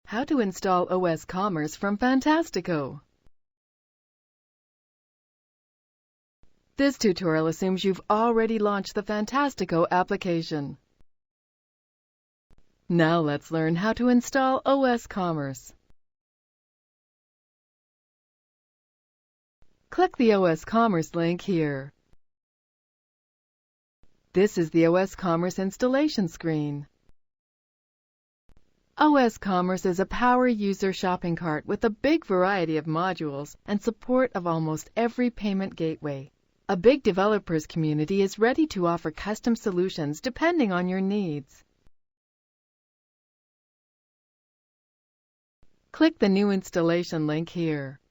How to install osCommerce from Fantastico. This tutorial assumes you've already launched the Fantastico application. Now let's learn how to install osCommerce. Click the osCommerce link here. This is the osCommerce installation screen. osCommerce is a power user shopping cart with a big variety of modules and support of almost every payment gateway. A big developers community is ready to offer custom solutions depending on your needs. Click the new installation link here.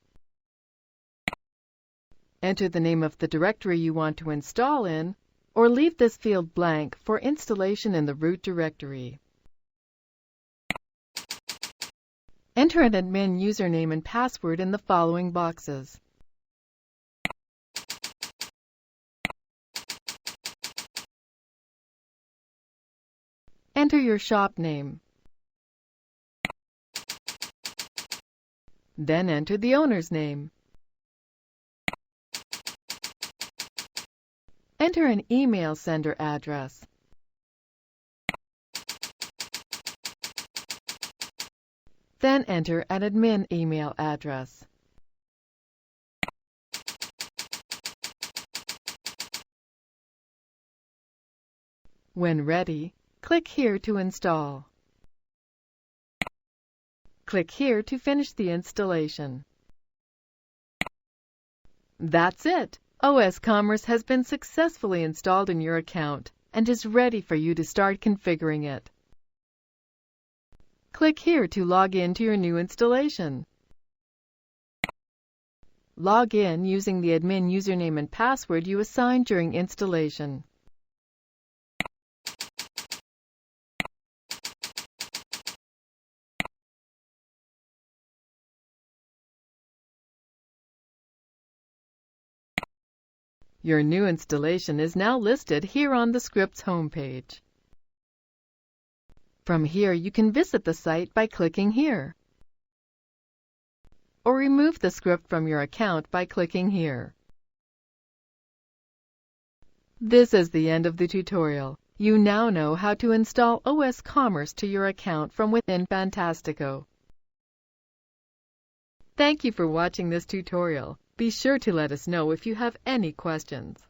Enter the name of the directory you want to install in, or leave this field blank for installation in the root directory. Enter an admin username and password in the following boxes. Enter your shop name. Then enter the owner's name. Enter an email sender address. Then enter an admin email address. When ready, click here to install. Click here to finish the installation. That's it! osCommerce has been successfully installed in your account and is ready for you to start configuring it. Click here to log in to your new installation. Log in using the admin username and password you assigned during installation. Your new installation is now listed here on the script's homepage. From here, you can visit the site by clicking here, or remove the script from your account by clicking here. This is the end of the tutorial. You now know how to install osCommerce to your account from within Fantastico. Thank you for watching this tutorial. Be sure to let us know if you have any questions.